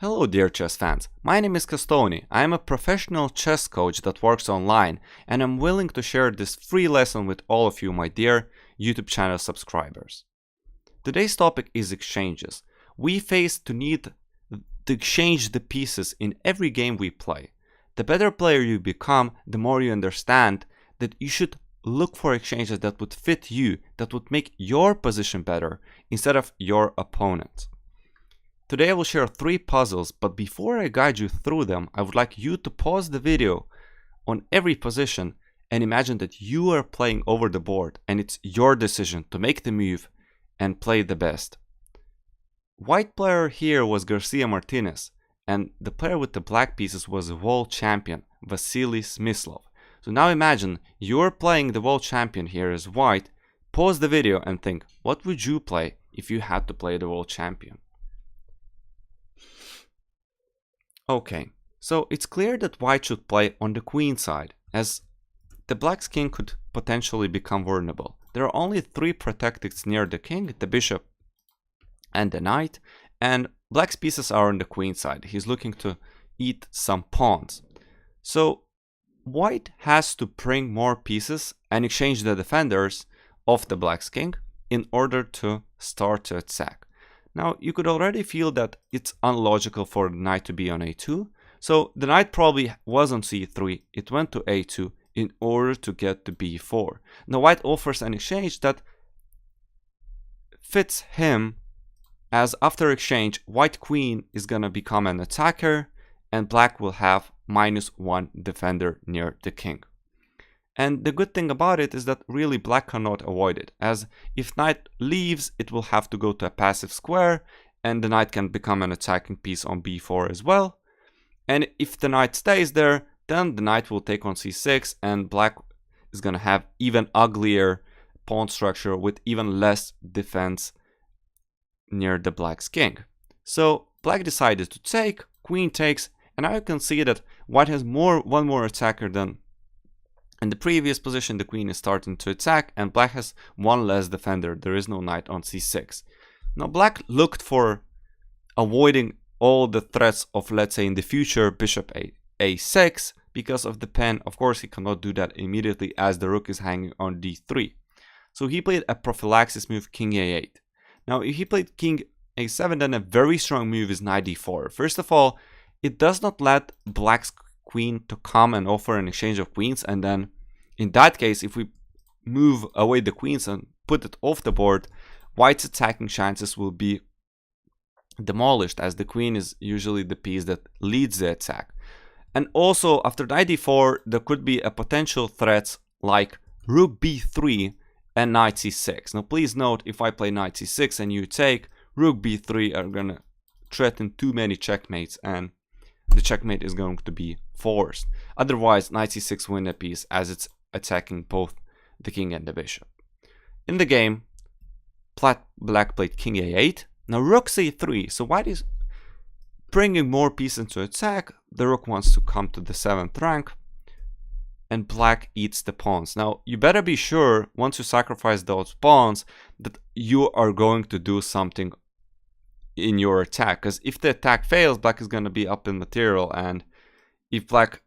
Hello dear chess fans, my name is Kestony. I am a professional chess coach that works online and I'm willing to share this free lesson with all of you, my dear YouTube channel subscribers. Today's topic is exchanges. We face to need to exchange the pieces in every game we play. The better player you become, the more you understand that you should look for exchanges that would fit you, that would make your position better instead of your opponent. Today I will share 3 puzzles, but before I guide you through them, I would like you to pause the video on every position and imagine that you are playing over the board and it's your decision to make the move and play the best. White player here was Garcia Martinez and the player with the black pieces was the world champion Vasily Smyslov. So now imagine you're playing the world champion here as white. Pause the video and think, what would you play if you had to play the world champion? Okay, so it's clear that white should play on the queen side, as the black's king could potentially become vulnerable. There are only 3 protecteds near the king, the bishop and the knight, and black's pieces are on the queen side. He's looking to eat some pawns. So white has to bring more pieces and exchange the defenders of the black's king in order to start to attack. Now, you could already feel that it's unlogical for the knight to be on a2. So the knight probably was on c3. It went to a2 in order to get to b4. Now, white offers an exchange that fits him, as after exchange, white queen is going to become an attacker and black will have -1 defender near the king. And the good thing about it is that really black cannot avoid it, as if knight leaves, it will have to go to a passive square, and the knight can become an attacking piece on b4 as well. And if the knight stays there, then the knight will take on c6, and black is going to have even uglier pawn structure with even less defense near the black's king. So black decided to take, queen takes, and now you can see that white has one more attacker than in the previous position. The queen is starting to attack and black has 1 less defender. There is no knight on c6. Now black looked for avoiding all the threats of, let's say in the future, bishop a6 because of the pen. Of course he cannot do that immediately as the rook is hanging on d3. So he played a prophylaxis move, king a8. Now if he played king a7, then a very strong move is knight d4. First of all, it does not let black's queen to come and offer an exchange of queens, and then in that case, if we move away the queens and put it off the board, white's attacking chances will be demolished, as the queen is usually the piece that leads the attack. And also after knight d4, there could be a potential threats like rook b3 and knight c6. Now please note, if I play knight c6 and you take, rook b3 are gonna threaten too many checkmates and the checkmate is going to be forced. Otherwise, knight c6 win a piece, as it's attacking both the king and the bishop. In the game, black played king a8. Now rook c3. So white is bringing more pieces into attack. The rook wants to come to the 7th rank, and black eats the pawns. Now you better be sure, once you sacrifice those pawns, that you are going to do something in your attack, because if the attack fails, black is going to be up in material, and if black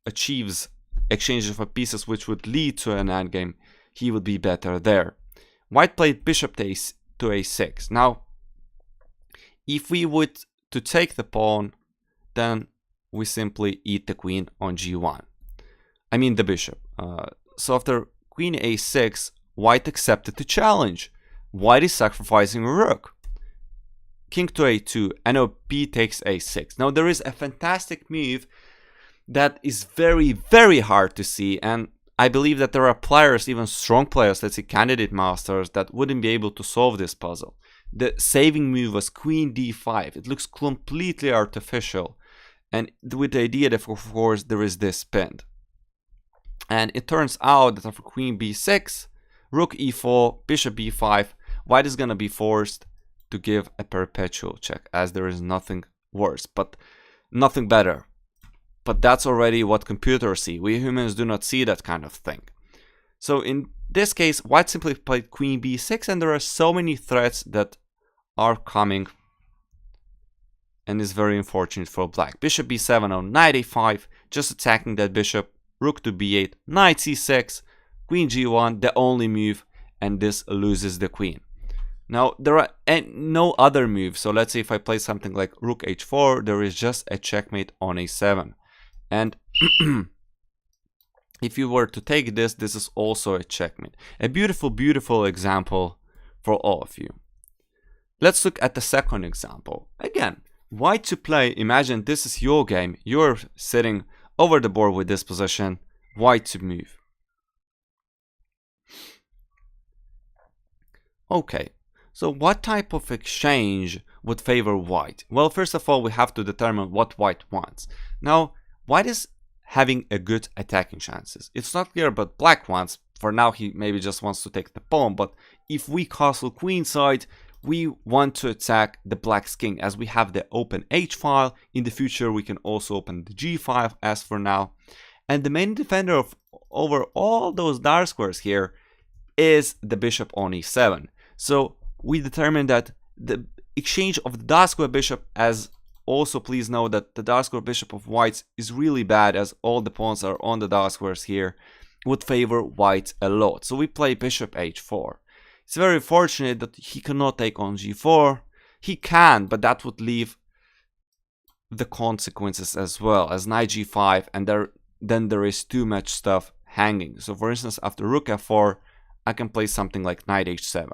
achieves exchange of pieces which would lead to an endgame, he would be better there. White played bishop to a6. Now if we would to take the pawn, then we simply eat the queen on g1. I mean the bishop. So after queen a6, white accepted the challenge. White is sacrificing a rook. King to a2, and now b takes a6. Now there is a fantastic move that is very, very hard to see, and I believe that there are players, even strong players, let's say candidate masters, that wouldn't be able to solve this puzzle. The saving move was queen d5. It looks completely artificial, and with the idea that of course there is this pinned. And it turns out that after queen b6, rook e4, bishop b5, white is gonna be forced to give a perpetual check, as there is nothing worse, but nothing better. But that's already what computers see. We humans do not see that kind of thing. So in this case, white simply played queen b6, and there are so many threats that are coming and is very unfortunate for black. Bishop b7 on knight a5, just attacking that bishop. Rook to b8, knight c6, queen g1, the only move, and this loses the queen. Now, there are no other moves, so let's say if I play something like rook h4, there is just a checkmate on a7. And if you were to take this, this is also a checkmate. A beautiful, beautiful example for all of you. Let's look at the second example. Again, white to play, imagine this is your game, you're sitting over the board with this position, white to move. Okay, so what type of exchange would favor white? Well, first of all, we have to determine what white wants. Now, white is having a good attacking chances. It's not clear but black wants. For now, he maybe just wants to take the pawn, but if we castle queenside, we want to attack the black's king, as we have the open h file. In the future, we can also open the g file as for now. And the main defender of over all those dark squares here is the bishop on e7. So we determine that the exchange of the dark square bishop, as also please know that the dark square bishop of whites is really bad, as all the pawns are on the dark squares here, would favor white a lot. So we play bishop h4. It's very fortunate that he cannot take on g4. He can, but that would leave the consequences as well, as knight g5, and then there is too much stuff hanging. So for instance, after rook f4, I can play something like knight h7.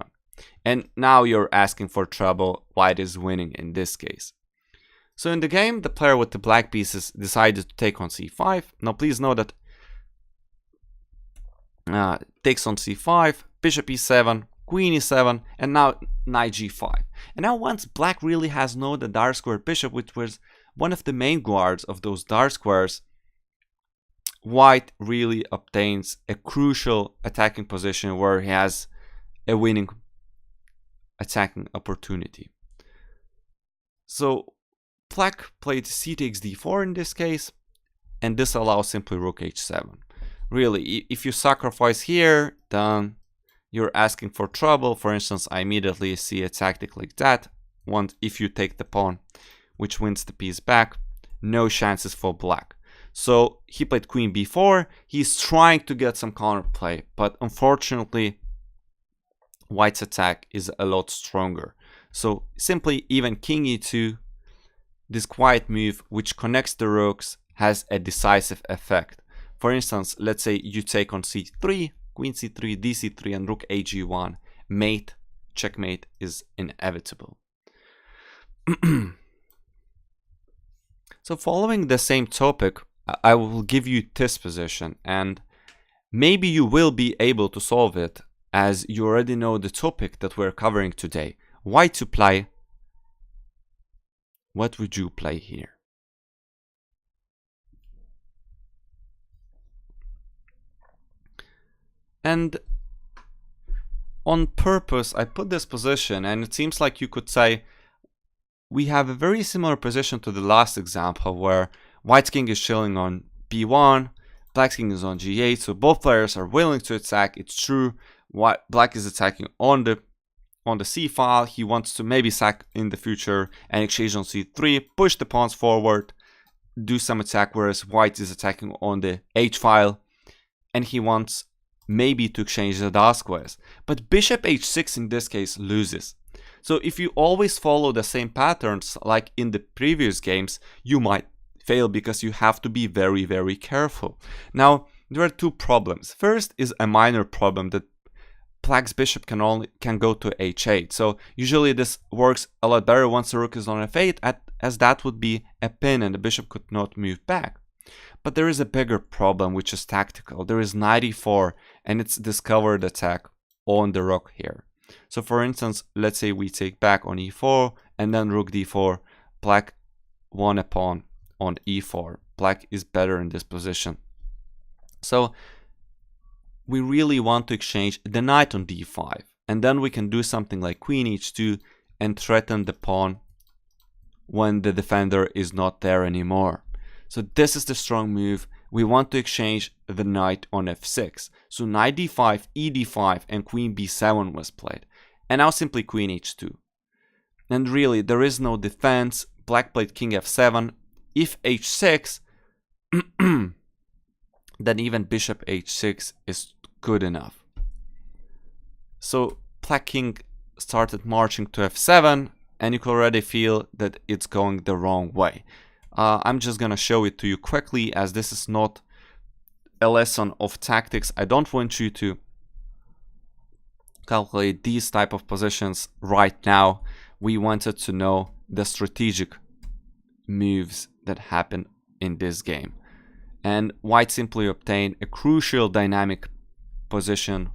And now you're asking for trouble. White is winning in this case. So in the game, the player with the black pieces decided to take on c5. Now please know that takes on c5, bishop e7, queen e7, and now knight g5. And now once black really has known the dark square bishop, which was one of the main guards of those dark squares, white really obtains a crucial attacking position where he has a winning attacking opportunity. So black played c takes d4 in this case, and this allows simply rook h7. Really, if you sacrifice here, then you're asking for trouble. For instance, I immediately see a tactic like that. If you take the pawn, which wins the piece back, no chances for black. So he played queen b4. He's trying to get some counterplay, but unfortunately, white's attack is a lot stronger. So simply even king e2, this quiet move which connects the rooks, has a decisive effect. For instance, let's say you take on c3, queen c3, dc3, and rook ag1. Mate, checkmate is inevitable. So following the same topic, I will give you this position, and maybe you will be able to solve it, as you already know the topic that we're covering today. White to play. What would you play here? And on purpose, I put this position, and it seems like you could say we have a very similar position to the last example, where white's king is chilling on b1, black's king is on g8, so both players are willing to attack. It's true, black is attacking on the c file. He wants to maybe sack in the future and exchange on c3, push the pawns forward, do some attack, whereas white is attacking on the h file, and he wants maybe to exchange the dark squares. But bishop h6 in this case loses. So if you always follow the same patterns like in the previous games, you might fail, because you have to be very, very careful. Now, there are two problems. First is a minor problem, that black's bishop can go to h8. So usually this works a lot better once the rook is on f8, as that would be a pin and the bishop could not move back. But there is a bigger problem, which is tactical. There is knight e4, and it's discovered attack on the rook here. So for instance, let's say we take back on e4 and then rook d4. Black won a pawn on e4. Black is better in this position. So we really want to exchange the knight on d5, and then we can do something like queen h2 and threaten the pawn when the defender is not there anymore. So this is the strong move. We want to exchange the knight on f6. So knight d5, e d5, and queen b7 was played. And now simply queen h2. And really, there is no defense. black played king f7. If h6, then even bishop h6 is good enough. So black king started marching to f7, and you can already feel that it's going the wrong way. I'm just gonna show it to you quickly, as this is not a lesson of tactics. I don't want you to calculate these type of positions right now. We wanted to know the strategic moves that happen in this game. And white simply obtained a crucial dynamic position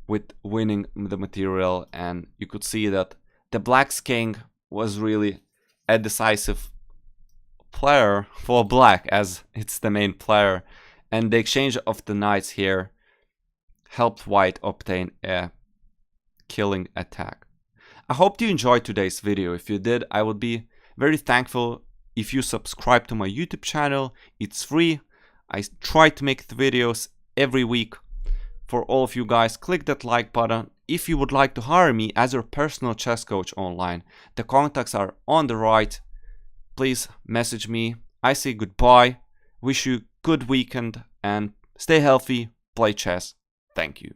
with winning the material, and you could see that the black's king was really a decisive player for black, as it's the main player, and the exchange of the knights here helped white obtain a killing attack. I hope you enjoyed today's video. If you did, I would be very thankful if you subscribe to my YouTube channel. It's free. I try to make the videos every week. For all of you guys, click that like button. If you would like to hire me as your personal chess coach online, the contacts are on the right. Please message me. I say goodbye. Wish you good weekend and stay healthy. Play chess. Thank you.